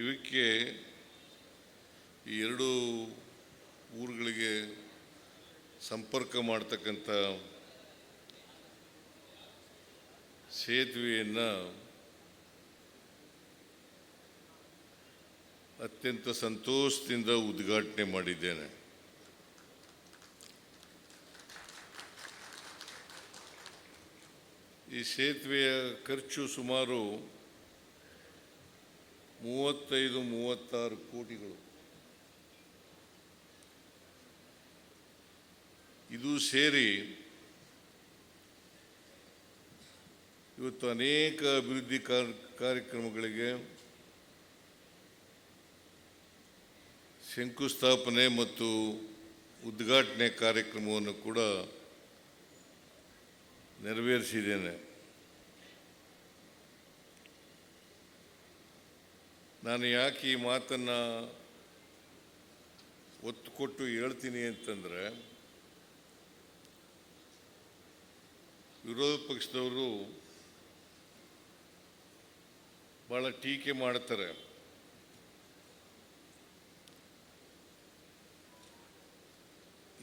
ಇವಕ್ಕೆ ಈ ಎರಡು ಊರುಗಳಿಗೆ ಸಂಪರ್ಕ ಮಾಡ್ತಕ್ಕಂಥ ಸೇತುವೆಯನ್ನು ಅತ್ಯಂತ ಸಂತೋಷದಿಂದ ಉದ್ಘಾಟನೆ ಮಾಡಿದ್ದೇನೆ. ಈ ಸೇತುವೆಯ ಖರ್ಚು ಸುಮಾರು 35-36 ಕೋಟಿಗಳು. ಇದು ಸೇರಿ ಇವತ್ತು ಅನೇಕ ಅಭಿವೃದ್ಧಿ ಕಾರ್ಯಕ್ರಮಗಳಿಗೆ ಶಂಕುಸ್ಥಾಪನೆ ಮತ್ತು ಉದ್ಘಾಟನೆ ಕಾರ್ಯಕ್ರಮವನ್ನು ಕೂಡ ನೆರವೇರಿಸಿದ್ದೇನೆ. ನಾನು ಯಾಕೆ ಈ ಮಾತನ್ನು ಒತ್ತು ಕೊಟ್ಟು ಹೇಳ್ತೀನಿ ಅಂತಂದರೆ, ವಿರೋಧ ಪಕ್ಷದವರು ಭಾಳ ಟೀಕೆ ಮಾಡ್ತಾರೆ.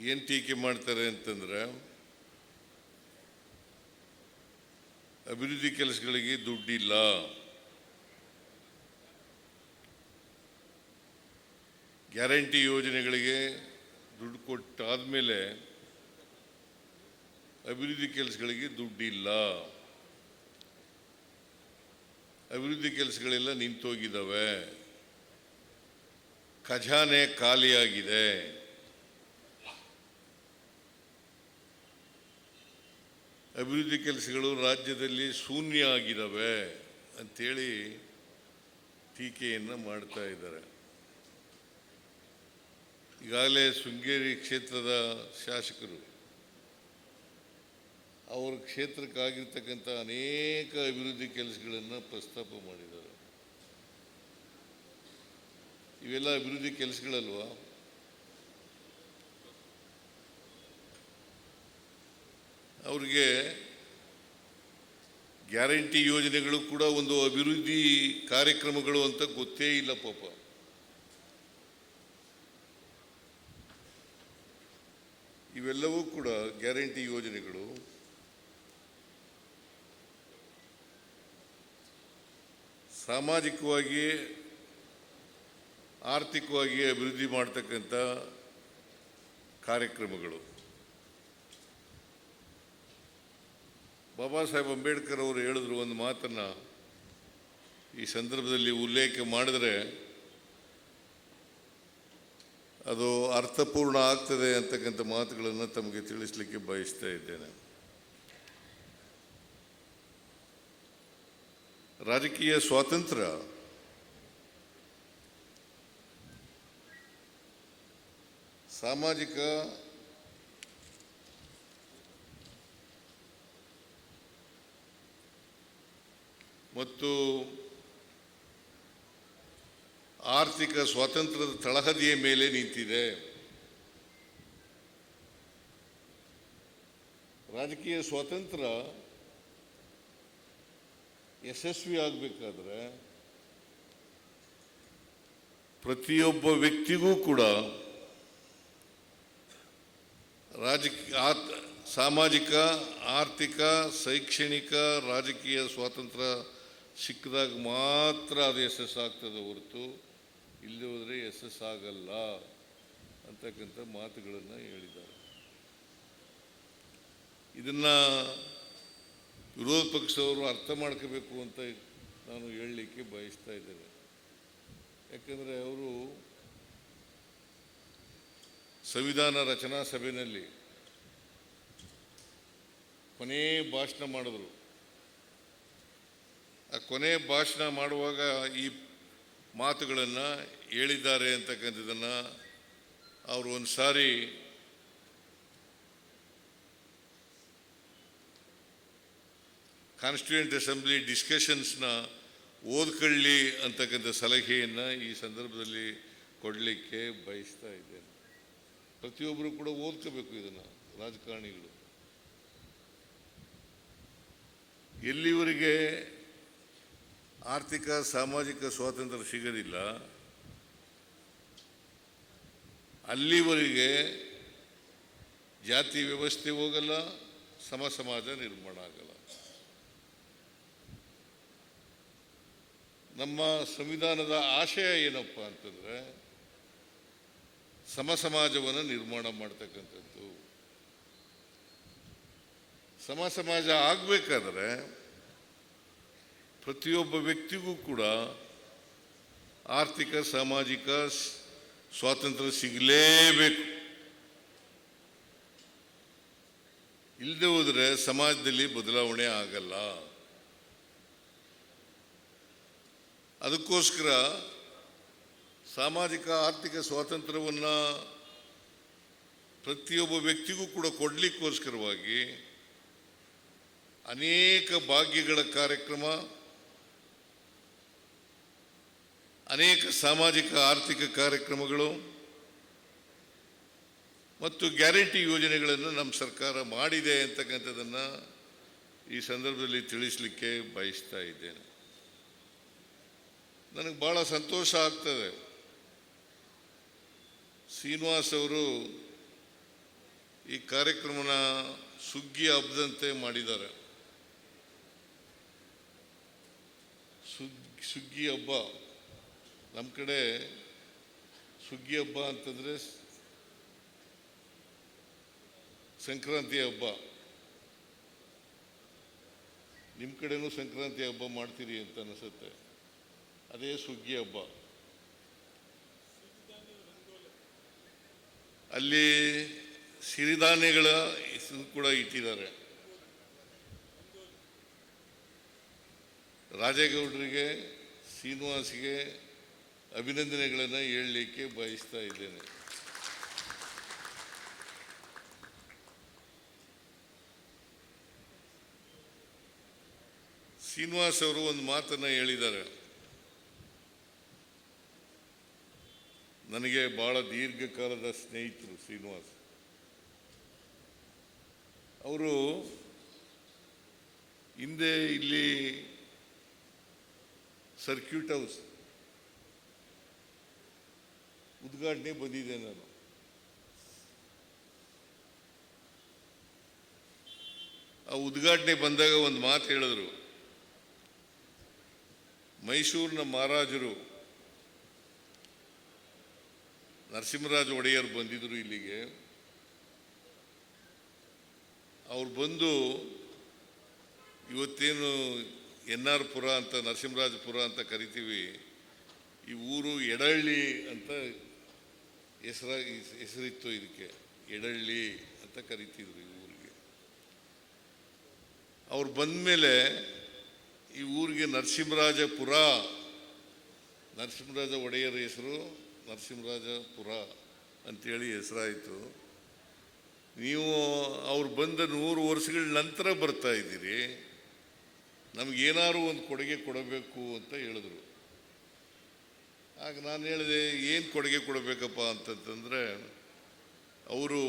ಏನು ಟೀಕೆ ಮಾಡ್ತಾರೆ ಅಂತಂದರೆ, ಅಭಿವೃದ್ಧಿ ಕೆಲಸಗಳಿಗೆ ದುಡ್ಡಿಲ್ಲ, ಗ್ಯಾರಂಟಿ ಯೋಜನೆಗಳಿಗೆ ದುಡ್ಡು ಕೊಟ್ಟಾದ ಮೇಲೆ ಅಭಿವೃದ್ಧಿ ಕೆಲಸಗಳಿಗೆ ದುಡ್ಡಿಲ್ಲ, ಅಭಿವೃದ್ಧಿ ಕೆಲಸಗಳೆಲ್ಲ ನಿಂತೋಗಿದ್ದಾವೆ, ಖಜಾನೆ ಖಾಲಿಯಾಗಿದೆ, ಅಭಿವೃದ್ಧಿ ಕೆಲಸಗಳು ರಾಜ್ಯದಲ್ಲಿ ಶೂನ್ಯ ಆಗಿದ್ದಾವೆ ಅಂಥೇಳಿ ಟೀಕೆಯನ್ನು ಮಾಡ್ತಾ ಇದ್ದಾರೆ. ಈಗಾಗಲೇ ಶೃಂಗೇರಿ ಕ್ಷೇತ್ರದ ಶಾಸಕರು ಅವರ ಕ್ಷೇತ್ರಕ್ಕಾಗಿರ್ತಕ್ಕಂಥ ಅನೇಕ ಅಭಿವೃದ್ಧಿ ಕೆಲಸಗಳನ್ನು ಪ್ರಸ್ತಾಪ ಮಾಡಿದ್ದಾರೆ. ಇವೆಲ್ಲ ಅಭಿವೃದ್ಧಿ ಕೆಲಸಗಳಲ್ವಾ? ಅವ್ರಿಗೆ ಗ್ಯಾರಂಟಿ ಯೋಜನೆಗಳು ಕೂಡ ಒಂದು ಅಭಿವೃದ್ಧಿ ಕಾರ್ಯಕ್ರಮಗಳು ಅಂತ ಗೊತ್ತೇ ಇಲ್ಲ ಪಾಪ. ಇವೆಲ್ಲವೂ ಕೂಡ ಗ್ಯಾರಂಟಿ ಯೋಜನೆಗಳು ಸಾಮಾಜಿಕವಾಗಿ ಆರ್ಥಿಕವಾಗಿ ಅಭಿವೃದ್ಧಿ ಮಾಡ್ತಕ್ಕಂಥ ಕಾರ್ಯಕ್ರಮಗಳು. ಬಾಬಾ ಸಾಹೇಬ್ ಅಂಬೇಡ್ಕರ್ ಅವರು ಹೇಳಿದ್ರು ಒಂದು ಮಾತನ್ನು ಈ ಸಂದರ್ಭದಲ್ಲಿ ಉಲ್ಲೇಖ ಮಾಡಿದರೆ ಅದು ಅರ್ಥಪೂರ್ಣ ಆಗ್ತದೆ ಅಂತಕ್ಕಂಥ ಮಾತುಗಳನ್ನು ತಮಗೆ ತಿಳಿಸಲಿಕ್ಕೆ ಬಯಸ್ತಾ ಇದ್ದೇನೆ. ರಾಜಕೀಯ ಸ್ವಾತಂತ್ರ್ಯ ಸಾಮಾಜಿಕ ಮತ್ತು ಆರ್ಥಿಕ ಸ್ವಾತಂತ್ರ್ಯದ ತಳಹದಿಯ ಮೇಲೆ ನಿಂತಿದೆ. ರಾಜಕೀಯ ಸ್ವಾತಂತ್ರ್ಯ ಯಶಸ್ವಿ ಆಗಬೇಕಾದ್ರೆ ಪ್ರತಿಯೊಬ್ಬ ವ್ಯಕ್ತಿಗೂ ಕೂಡ ಸಾಮಾಜಿಕ, ಆರ್ಥಿಕ, ಶೈಕ್ಷಣಿಕ, ರಾಜಕೀಯ ಸ್ವಾತಂತ್ರ್ಯ ಸಿಕ್ಕಿದಾಗ ಮಾತ್ರ ಅದು ಯಶಸ್ಸಾಗ್ತದೆ ಹೊರತು ಇಲ್ಲಿ ಹೋದರೆ ಯಶಸ್ಸಾಗಲ್ಲ ಅಂತಕ್ಕಂಥ ಮಾತುಗಳನ್ನು ಹೇಳಿದ್ದಾರೆ. ಇದನ್ನು ವಿರೋಧ ಪಕ್ಷದವರು ಅರ್ಥ ಮಾಡ್ಕೋಬೇಕು ಅಂತ ನಾನು ಹೇಳಲಿಕ್ಕೆ ಬಯಸ್ತಾ ಇದ್ದೇನೆ. ಯಾಕೆಂದರೆ ಅವರು ಸಂವಿಧಾನ ರಚನಾ ಸಭೆಯಲ್ಲಿ ಕೊನೆ ಭಾಷಣ ಮಾಡಿದ್ರು. ಆ ಕೊನೆ ಭಾಷಣ ಮಾಡುವಾಗ ಈ ಮಾತುಗಳನ್ನು ಹೇಳಿದ್ದಾರೆ ಅಂತಕ್ಕಂಥದ್ದನ್ನು ಅವರು ಒಂದು ಸಾರಿ ಕಾನ್ಸ್ಟಿಟ್ಯೂಯೆಂಟ್ ಅಸೆಂಬ್ಲಿ ಡಿಸ್ಕಷನ್ಸ್ನ ಓದ್ಕೊಳ್ಳಿ ಅಂತಕ್ಕಂಥ ಸಲಹೆಯನ್ನು ಈ ಸಂದರ್ಭದಲ್ಲಿ ಕೊಡಲಿಕ್ಕೆ ಬಯಸ್ತಾ ಇದ್ದೇನೆ. ಪ್ರತಿಯೊಬ್ಬರು ಕೂಡ ಓದ್ಕೋಬೇಕು ಇದನ್ನು. ರಾಜಕಾರಣಿಗಳು ಎಲ್ಲಿವರೆಗೆ ಆರ್ಥಿಕ ಸಾಮಾಜಿಕ ಸ್ವಾತಂತ್ರ್ಯ ಸಿಗೋದಿಲ್ಲ ಅಲ್ಲಿವರೆಗೆ ಜಾತಿ ವ್ಯವಸ್ಥೆ ಹೋಗಲ್ಲ, ಸಮಾಜ ನಿರ್ಮಾಣ ಆಗಲ್ಲ. ನಮ್ಮ ಸಂವಿಧಾನದ ಆಶಯ ಏನಪ್ಪ ಅಂತಂದರೆ ಸಮಾಜವನ್ನು ನಿರ್ಮಾಣ ಮಾಡ್ತಕ್ಕಂಥದ್ದು. ಸಮಾಜ ಆಗಬೇಕಾದ್ರೆ ಪ್ರತಿಯೊಬ್ಬ ವ್ಯಕ್ತಿಗೂ ಕೂಡ ಆರ್ಥಿಕ ಸಾಮಾಜಿಕ ಸ್ವಾತಂತ್ರ್ಯ ಸಿಗಲೇಬೇಕು. ಇಲ್ಲದೆ ಹೋದರೆ ಸಮಾಜದಲ್ಲಿ ಬದಲಾವಣೆ ಆಗಲ್ಲ. ಅದಕ್ಕೋಸ್ಕರ ಸಾಮಾಜಿಕ ಆರ್ಥಿಕ ಸ್ವಾತಂತ್ರ್ಯವನ್ನು ಪ್ರತಿಯೊಬ್ಬ ವ್ಯಕ್ತಿಗೂ ಕೂಡ ಕೊಡಲಿಕ್ಕೋಸ್ಕರವಾಗಿ ಅನೇಕ ಭಾಗ್ಯಗಳ ಕಾರ್ಯಕ್ರಮ, ಅನೇಕ ಸಾಮಾಜಿಕ ಆರ್ಥಿಕ ಕಾರ್ಯಕ್ರಮಗಳು ಮತ್ತು ಗ್ಯಾರಂಟಿ ಯೋಜನೆಗಳನ್ನು ನಮ್ಮ ಸರ್ಕಾರ ಮಾಡಿದೆ ಅಂತಕ್ಕಂಥದ್ದನ್ನು ಈ ಸಂದರ್ಭದಲ್ಲಿ ತಿಳಿಸಲಿಕ್ಕೆ ಬಯಸ್ತಾ ಇದ್ದೇನೆ. ನನಗೆ ಭಾಳ ಸಂತೋಷ ಆಗ್ತದೆ. ಶ್ರೀನಿವಾಸ್ ಅವರು ಈ ಕಾರ್ಯಕ್ರಮನ ಸುಗ್ಗಿ ಹಬ್ಬದಂತೆ ಮಾಡಿದ್ದಾರೆ. ಸುಗ್ಗಿ ಹಬ್ಬ ನಮ್ಮ ಕಡೆ ಸುಗ್ಗಿ ಹಬ್ಬ ಅಂತಂದರೆ ಸಂಕ್ರಾಂತಿ ಹಬ್ಬ. ನಿಮ್ಮ ಕಡೆನೂ ಸಂಕ್ರಾಂತಿ ಹಬ್ಬ ಮಾಡ್ತೀರಿ ಅಂತ ಅನಿಸುತ್ತೆ. ಅದೇ ಸುಗ್ಗಿ ಹಬ್ಬ. ಅಲ್ಲಿ ಸಿರಿಧಾನ್ಯಗಳ ಹೆಸರು ಕೂಡ ಇಟ್ಟಿದ್ದಾರೆ. ರಾಜೇಗೌಡರಿಗೆ, ಶ್ರೀನಿವಾಸ್ಗೆ ಅಭಿನಂದನೆಗಳನ್ನು ಹೇಳಲಿಕ್ಕೆ ಬಯಸ್ತಾ ಇದ್ದೇನೆ. ಶ್ರೀನಿವಾಸ್ ಅವರು ಒಂದು ಮಾತನ್ನು ಹೇಳಿದ್ದಾರೆ. ನನಗೆ ಭಾಳ ದೀರ್ಘಕಾಲದ ಸ್ನೇಹಿತರು ಶ್ರೀನಿವಾಸ್ ಅವರು. ಹಿಂದೆ ಇಲ್ಲಿ ಸರ್ಕ್ಯೂಟ್ ಹೌಸ್ ಉದ್ಘಾಟನೆ ಬಂದಿದ್ದೆ ನಾನು. ಆ ಉದ್ಘಾಟನೆ ಬಂದಾಗ ಒಂದು ಮಾತು ಹೇಳಿದ್ರು. ಮೈಸೂರಿನ ಮಹಾರಾಜರು ನರಸಿಂಹರಾಜ ಒಡೆಯರ್ ಬಂದಿದ್ದರು ಇಲ್ಲಿಗೆ. ಅವ್ರು ಬಂದು ಇವತ್ತೇನು NR ಪುರ ಅಂತ ನರಸಿಂಹರಾಜಪುರ ಅಂತ ಕರಿತೀವಿ, ಈ ಊರು ಎಡಹಳ್ಳಿ ಅಂತ ಹೆಸರಿತ್ತು. ಇದಕ್ಕೆ ಎಡಹಳ್ಳಿ ಅಂತ ಕರಿತಿದ್ರು ಈ ಊರಿಗೆ. ಅವ್ರು ಬಂದ ಮೇಲೆ ಈ ಊರಿಗೆ ನರಸಿಂಹರಾಜಪುರ, ನರಸಿಂಹರಾಜ ಒಡೆಯರ ಹೆಸರು ನರಸಿಂಹರಾಜಪುರ ಅಂಥೇಳಿ ಹೆಸರಾಯಿತು. ನೀವು ಅವ್ರು ಬಂದ 100 ವರ್ಷಗಳ ನಂತರ ಬರ್ತಾ ಇದ್ದೀರಿ, ನಮಗೇನಾದ್ರು ಒಂದು ಕೊಡುಗೆ ಕೊಡಬೇಕು ಅಂತ ಹೇಳಿದ್ರು. ಆಗ ನಾನು ಹೇಳಿದೆ, ಏನು ಕೊಡುಗೆ ಕೊಡಬೇಕಪ್ಪ ಅಂತಂತಂದರೆ, ಅವರು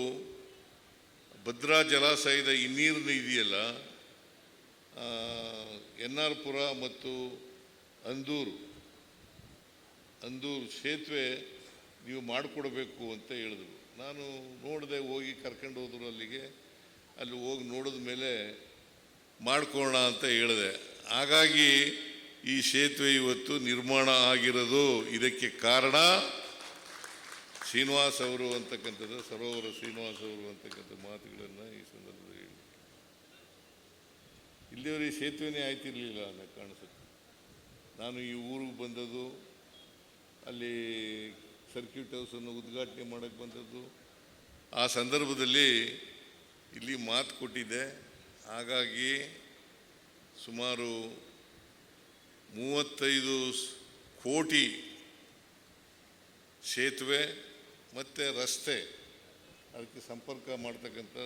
ಭದ್ರಾ ಜಲಾಶಯದ ಹಿನ್ನೀರು ಇದೆಯಲ್ಲ, NR ಪುರ ಮತ್ತು ಅಂದೂರು ಸೇತುವೆ ನೀವು ಮಾಡಿಕೊಡ್ಬೇಕು ಅಂತ ಹೇಳಿದ್ರು. ನಾನು ನೋಡಿದೆ, ಹೋಗಿ ಕರ್ಕೊಂಡು ಹೋದ್ರು ಅಲ್ಲಿಗೆ. ಅಲ್ಲಿ ಹೋಗಿ ನೋಡಿದ ಮೇಲೆ ಮಾಡ್ಕೊಳ್ಳೋಣ ಅಂತ ಹೇಳಿದೆ. ಹಾಗಾಗಿ ಈ ಸೇತುವೆ ಇವತ್ತು ನಿರ್ಮಾಣ ಆಗಿರೋದು. ಇದಕ್ಕೆ ಕಾರಣ ಶ್ರೀನಿವಾಸ್ ಅವರು ಅಂತಕ್ಕಂಥದ್ದು, ಸರೋವರ ಶ್ರೀನಿವಾಸ್ ಅವರು ಅಂತಕ್ಕಂಥ ಮಾತುಗಳನ್ನು ಈ ಸಂದರ್ಭದಲ್ಲಿ ಹೇಳಿ. ಇಲ್ಲಿಯವರೆಗೆ ಸೇತುವೆನೇ ಆಯ್ತಿರಲಿಲ್ಲ ಅನ್ನೋ ಕಾಣಿಸುತ್ತೆ. ನಾನು ಈ ಊರಿಗೆ ಬಂದದ್ದು, ಅಲ್ಲಿ ಸರ್ಕ್ಯೂಟ್ ಹೌಸನ್ನು ಉದ್ಘಾಟನೆ ಮಾಡೋಕ್ಕೆ ಬಂದದ್ದು, ಆ ಸಂದರ್ಭದಲ್ಲಿ ಇಲ್ಲಿ ಮಾತು ಕೊಟ್ಟಿದ್ದೆ. ಹಾಗಾಗಿ ಸುಮಾರು 35 ಕೋಟಿ ಸೇತುವೆ ಮತ್ತು ರಸ್ತೆ, ಅದಕ್ಕೆ ಸಂಪರ್ಕ ಮಾಡ್ತಕ್ಕಂಥ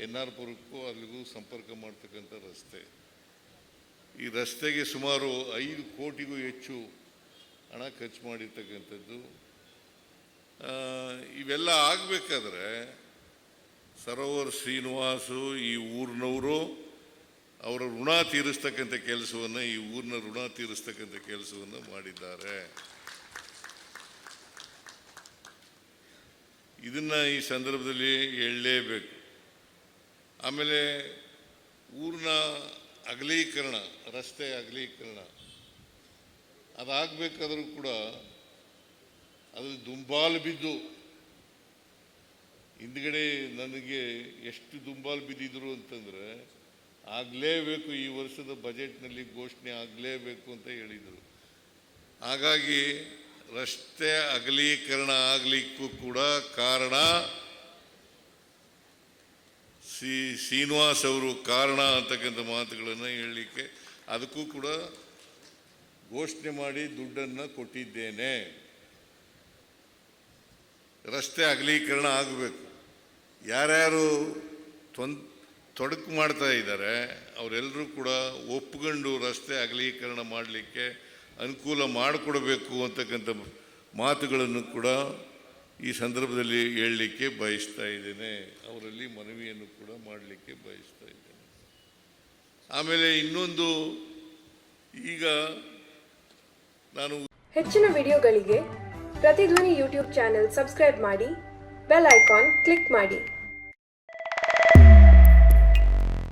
NR ಪುರಕ್ಕೂ ಅಲ್ಲಿಗೂ ಸಂಪರ್ಕ ಮಾಡ್ತಕ್ಕಂಥ ರಸ್ತೆ. ಈ ರಸ್ತೆಗೆ ಸುಮಾರು 5 ಕೋಟಿಗೂ ಹೆಚ್ಚು ಹಣ ಖರ್ಚು ಮಾಡಿರ್ತಕ್ಕಂಥದ್ದು. ಇವೆಲ್ಲ ಆಗಬೇಕಾದ್ರೆ ಸರೋವರ ಶ್ರೀನಿವಾಸು, ಈ ಊರಿನವರು ಅವರ ಋಣ ತೀರಿಸ್ತಕ್ಕಂಥ ಕೆಲಸವನ್ನು, ಈ ಊರಿನ ಋಣ ತೀರಿಸ್ತಕ್ಕಂಥ ಕೆಲಸವನ್ನು ಮಾಡಿದ್ದಾರೆ. ಇದನ್ನು ಈ ಸಂದರ್ಭದಲ್ಲಿ ಹೇಳಲೇಬೇಕು. ಆಮೇಲೆ ಊರಿನ ಅಗಲೀಕರಣ, ರಸ್ತೆ ಅಗಲೀಕರಣ ಅದಾಗಬೇಕಾದ್ರೂ ಕೂಡ ಅದು ದುಂಬಾಲು ಬಿದ್ದು, ಹಿಂದ್ಗಡೆ ನನಗೆ ಎಷ್ಟು ದುಂಬಾಲು ಬಿದ್ದಿದ್ರು ಅಂತಂದರೆ ಆಗಲೇಬೇಕು, ಈ ವರ್ಷದ ಬಜೆಟ್ನಲ್ಲಿ ಘೋಷಣೆ ಆಗಲೇಬೇಕು ಅಂತ ಹೇಳಿದರು. ಹಾಗಾಗಿ ರಸ್ತೆ ಅಗಲೀಕರಣ ಆಗಲಿಕ್ಕೂ ಕೂಡ ಕಾರಣ ಶ್ರೀನಿವಾಸ್ ಅವರು ಕಾರಣ ಅಂತಕ್ಕಂಥ ಮಾತುಗಳನ್ನು ಹೇಳಲಿಕ್ಕೆ, ಅದಕ್ಕೂ ಕೂಡ ಘೋಷಣೆ ಮಾಡಿ ದುಡ್ಡನ್ನು ಕೊಟ್ಟಿದ್ದೇನೆ. ರಸ್ತೆ ಅಗಲೀಕರಣ ಆಗಬೇಕು. ಯಾರ್ಯಾರು ತೊಡಕು ಮಾಡ್ತಾ ಇದ್ದಾರೆ ಅವರೆಲ್ಲರೂ ಕೂಡ ಒಪ್ಪಿಕೊಂಡು ರಸ್ತೆ ಅಗಲೀಕರಣ ಮಾಡಲಿಕ್ಕೆ ಅನುಕೂಲ ಮಾಡಿಕೊಡಬೇಕು ಅಂತಕ್ಕಂಥ ಮಾತುಗಳನ್ನು ಕೂಡ ಈ ಸಂದರ್ಭದಲ್ಲಿ ಹೇಳಲಿಕ್ಕೆ ಬಯಸ್ತಾ ಇದ್ದೇನೆ. ಅವರಲ್ಲಿ ಮನವಿಯನ್ನು ಕೂಡ ಮಾಡಲಿಕ್ಕೆ ಬಯಸ್ತಾ ಇದ್ದೇನೆ. ಆಮೇಲೆ ಇನ್ನೊಂದು, ಈಗ ನಾನು ಹೆಚ್ಚಿನ ವಿಡಿಯೋಗಳಿಗೆ ಪ್ರತಿಧ್ವನಿ ಯೂಟ್ಯೂಬ್ ಚಾನೆಲ್ ಸಬ್ಸ್ಕ್ರೈಬ್ ಮಾಡಿ, ಬೆಲ್ ಐಕಾನ್ ಕ್ಲಿಕ್ ಮಾಡಿ.